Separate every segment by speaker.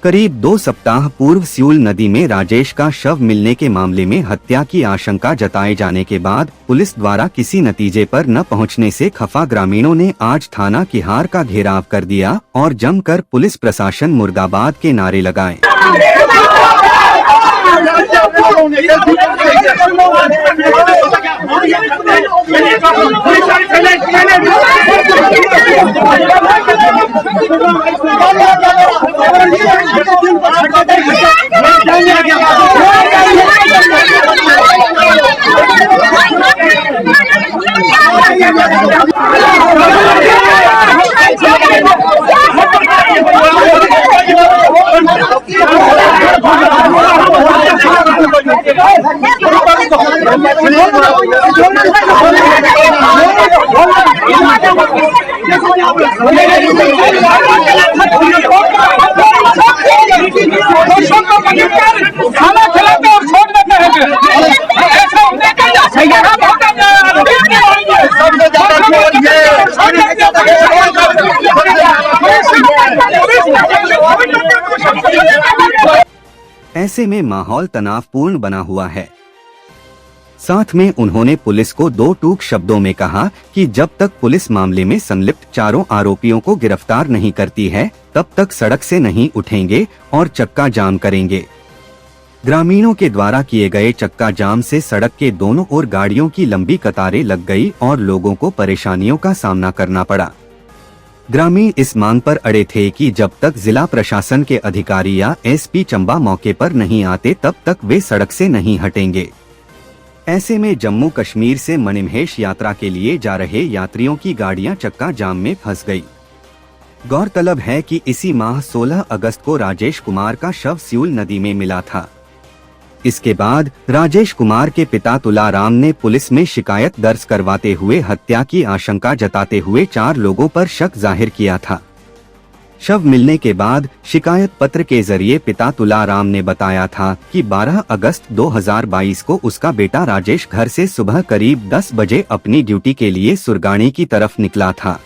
Speaker 1: करीब 2 सप्ताह पूर्व सियूल नदी में राजेश का शव मिलने के मामले में हत्या की आशंका जताए जाने के बाद पुलिस द्वारा किसी नतीजे पर न पहुंचने से खफा ग्रामीणों ने आज थाना किहार का घेराव कर दिया और जमकर पुलिस प्रशासन मुर्दाबाद के नारे लगाए। ऐसे में माहौल तनावपूर्ण बना हुआ है। साथ में उन्होंने पुलिस को 2 टूक शब्दों में कहा कि जब तक पुलिस मामले में संलिप्त चारों आरोपियों को गिरफ्तार नहीं करती है तब तक सड़क से नहीं उठेंगे और चक्का जाम करेंगे। ग्रामीणों के द्वारा किए गए चक्का जाम से सड़क के दोनों ओर गाड़ियों की लंबी कतारें लग गई और लोगों को परेशानियों का सामना करना पड़ा। ग्रामीण इस मांग पर अड़े थे कि जब तक जिला प्रशासन के अधिकारी या एसपी चंबा मौके पर नहीं आते तब तक वे सड़क से नहीं हटेंगे। ऐसे में जम्मू कश्मीर से मणिमहेश यात्रा के लिए जा रहे यात्रियों की गाड़ियां चक्का जाम में फंस गई। गौरतलब है कि इसी माह 16 अगस्त को राजेश कुमार का शव सियूल नदी में मिला था। इसके बाद राजेश कुमार के पिता तुलाराम ने पुलिस में शिकायत दर्ज करवाते हुए हत्या की आशंका जताते हुए 4 लोगों पर शक जाहिर किया था। शव मिलने के बाद शिकायत पत्र के जरिए पिता तुलाराम ने बताया था कि 12 अगस्त 2022 को उसका बेटा राजेश घर से सुबह करीब 10 बजे अपनी ड्यूटी के लिए सुरगाणी की तरफ निकला था।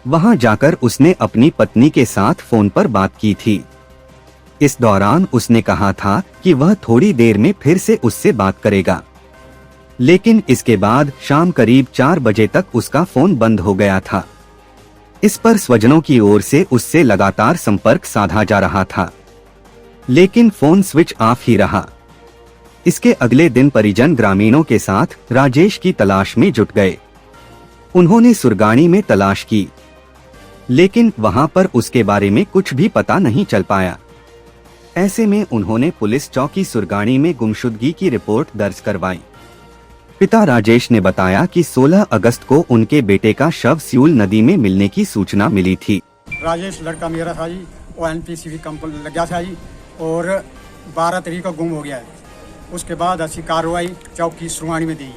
Speaker 1: वहां जाकर उसने अपनी पत्नी के साथ फोन पर बात की थी। इस दौरान उसने कहा था कि वह थोड़ी देर में फिर से उससे बात करेगा, लेकिन इसके बाद शाम करीब 4 बजे तक उसका फोन बंद हो गया था। इस पर स्वजनों की ओर से उससे लगातार संपर्क साधा जा रहा था, लेकिन फोन स्विच ऑफ ही रहा। इसके अगले दिन परिजन ग्रामीणों के साथ राजेश की तलाश में जुट गए। उन्होंने सुरगाणी में तलाश की, लेकिन वहां पर उसके बारे में कुछ भी पता नहीं चल पाया। ऐसे में उन्होंने पुलिस चौकी सुरगाणी में गुमशुदगी की रिपोर्ट दर्ज करवाई। पिता राजेश ने बताया कि 16 अगस्त को उनके बेटे का शव सियूल नदी में मिलने की सूचना मिली थी।
Speaker 2: राजेश लड़का मेरा था जी, वो एनपीसीबी कंपनी लग गया था जी और 12 तारीख को गुम हो गया है। उसके बाद अच्छी कार्रवाई चौकी सुरगाणी में दी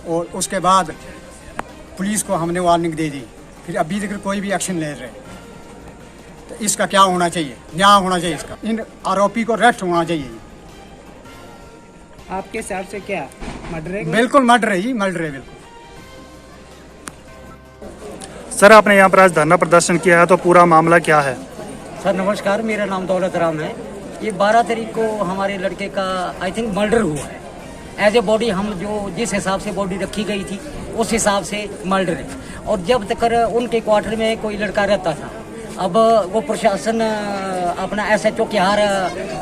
Speaker 2: और उसके बाद पुलिस को हमने वार्निंग दे दी, फिर अभी तक कोई भी एक्शन ले रहे। तो इसका क्या होना चाहिए? न्याय होना चाहिए इसका, इन आरोपी को अरेस्ट होना चाहिए।
Speaker 3: आपके हिसाब से क्या मर्डर है?
Speaker 2: बिल्कुल मर्डर है जी, मर्डर है बिल्कुल।
Speaker 4: सर, आपने यहाँ पर आज धरना प्रदर्शन किया है, तो पूरा मामला क्या है?
Speaker 3: सर नमस्कार, मेरा नाम दौलत राम है। ये 12 तारीख को हमारे लड़के का आई थिंक मर्डर हुआ है। एज ए बॉडी हम जो जिस हिसाब से बॉडी रखी गई थी उस हिसाब से मर्डर है। और जब तक उनके क्वार्टर में कोई लड़का रहता था, अब वो प्रशासन अपना SHO किहार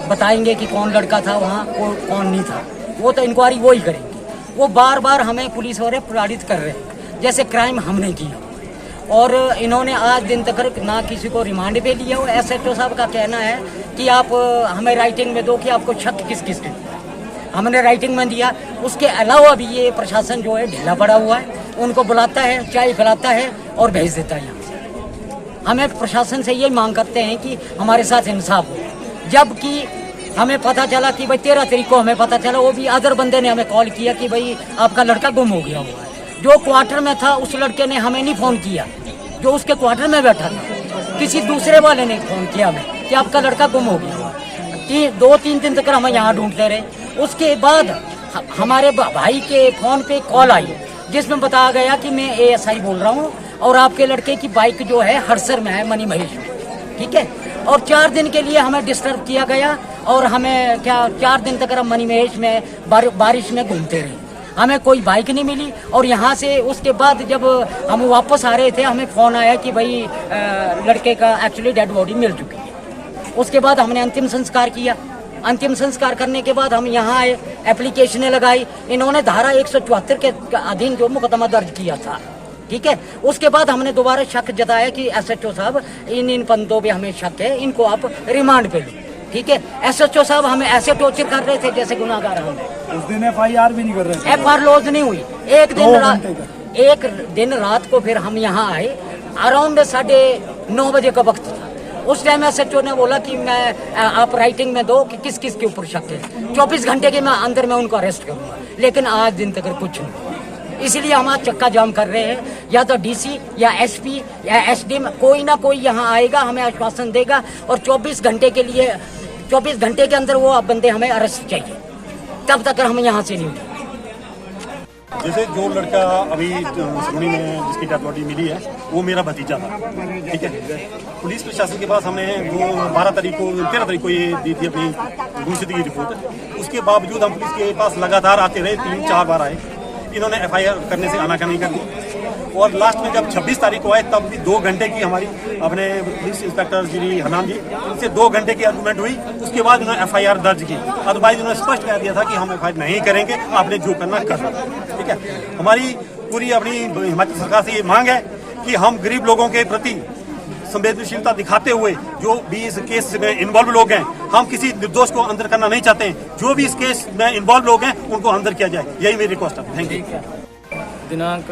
Speaker 3: बताएंगे कि कौन लड़का था वहाँ, कौन नहीं था। वो तो इंक्वायरी वो ही करेंगे। वो बार बार हमें पुलिस वाले प्रताड़ित कर रहे हैं जैसे क्राइम हमने किया। और इन्होंने आज दिन तक ना किसी को रिमांड पे लिया हो। SHO साहब का कहना है कि आप हमें राइटिंग में दो कि आपको शक किस किस पे। हमने राइटिंग में दिया। उसके अलावा भी ये प्रशासन जो है ढीला पड़ा हुआ है। उनको बुलाता है, चाय पिलाता है और भेज देता है यहाँ से। हमें प्रशासन से ये मांग करते हैं कि हमारे साथ इंसाफ हो। जबकि हमें पता चला कि भाई 13 तारीख को हमें पता चला, वो भी अदर बंदे ने हमें कॉल किया कि भाई आपका लड़का गुम हो गया हुआ है। जो क्वार्टर में था उस लड़के ने हमें नहीं फ़ोन किया, जो उसके क्वार्टर में बैठा था किसी दूसरे वाले ने फ़ोन किया हमें कि आपका लड़का गुम हो गया हुआ। 2-3 दिन तक हम यहाँ ढूंढते रहे। उसके बाद हमारे भाई के फ़ोन पे कॉल आई जिसमें बताया गया कि मैं ASI बोल रहा हूँ और आपके लड़के की बाइक जो है हड़सर में है, मणिमहेश में, ठीक है। और 4 दिन के लिए हमें डिस्टर्ब किया गया और हमें क्या 4 दिन तक हम मणिमहेश में बारिश में घूमते रहे। हमें कोई बाइक नहीं मिली और यहाँ से उसके बाद जब हम वापस आ रहे थे हमें फ़ोन आया कि भाई लड़के का एक्चुअली डेड बॉडी मिल चुकी है। उसके बाद हमने अंतिम संस्कार किया। अंतिम संस्कार करने के बाद हम यहाँ आए, एप्लीकेशनें लगाई। इन्होंने धारा 174 के अधीन जो मुकदमा दर्ज किया था, ठीक है। उसके बाद हमने दोबारा शक जताया कि SHO साहब इन बंदों पे हमें शक है, इनको आप रिमांड पे लो, ठीक है। SHO साहब हमें ऐसे टॉर्चर कर रहे थे जैसे गुनाहगार हम।
Speaker 5: उस दिन FIR भी नहीं कर रहे थे।
Speaker 3: FIR लॉज नहीं हुई। एक दिन रात को फिर हम यहाँ आए, अराउंड 9:30 बजे का वक्त था। उस टाइम SHO ने बोला कि मैं आप राइटिंग में दो कि किस किस के ऊपर शक है। 24 घंटे के अंदर मैं उनको अरेस्ट करूंगा, लेकिन आज दिन तक कुछ नहीं। इसीलिए हम आज चक्का जाम कर रहे हैं। या तो DC या SP या SDM कोई ना कोई यहाँ आएगा, हमें आश्वासन देगा और 24 घंटे के लिए 24 घंटे के अंदर वो बंदे हमें अरेस्ट चाहिए, तब तक हम यहाँ से नहीं उठेंगे।
Speaker 6: जैसे जो लड़का अभी सुनी में जिसकी डेड बॉडी मिली है वो मेरा भतीजा था, ठीक है। पुलिस प्रशासन के पास हमने वो 13 तारीख को ये दी थी अपनी गुमशुदगी की रिपोर्ट। उसके बावजूद हम पुलिस के पास लगातार आते रहे, 3-4 बार आए। इन्होंने FIR करने से आनाकानी कर दी और लास्ट में जब 26 तारीख को आए तब भी 2 घंटे की हमारी अपने पुलिस इंस्पेक्टर श्री हनान जी उनसे 2 घंटे की आर्गूमेंट हुई। उसके बाद उन्होंने FIR दर्ज की। अदरवाइज उन्होंने स्पष्ट कह दिया था कि हम FIR नहीं करेंगे, आपने जो करना कर, ठीक है। हमारी पूरी अपनी हिमाचल सरकार से ये मांग है कि हम गरीब लोगों के प्रति संवेदनशीलता दिखाते हुए जो भी इस केस में इन्वॉल्व लोग हैं, हम किसी निर्दोष को अंदर करना नहीं चाहते हैं। जो भी इस केस में इन्वॉल्व लोग हैं उनको अंदर किया जाए, यही मेरी रिक्वेस्ट है। Thank you.
Speaker 7: दिनांक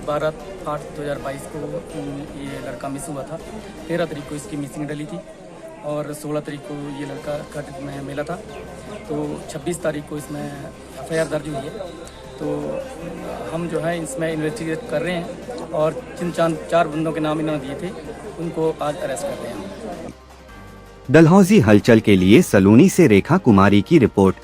Speaker 7: 12/8/2022 को ये लड़का मिस हुआ था। 13 तारीख को इसकी मिसिंग डली थी और 16 तारीख को ये लड़का कट में मिला था। तो 26 तारीख को इसमें FIR दर्ज हुई है। तो हम जो है इसमें इन्वेस्टिगेट कर रहे हैं और जिन 4 बंदों के नाम इन्होंने दिए थे उनको आज अरेस्ट कर रहे हैं।
Speaker 1: डलहौजी हलचल के लिए सलूनी से रेखा कुमारी की रिपोर्ट।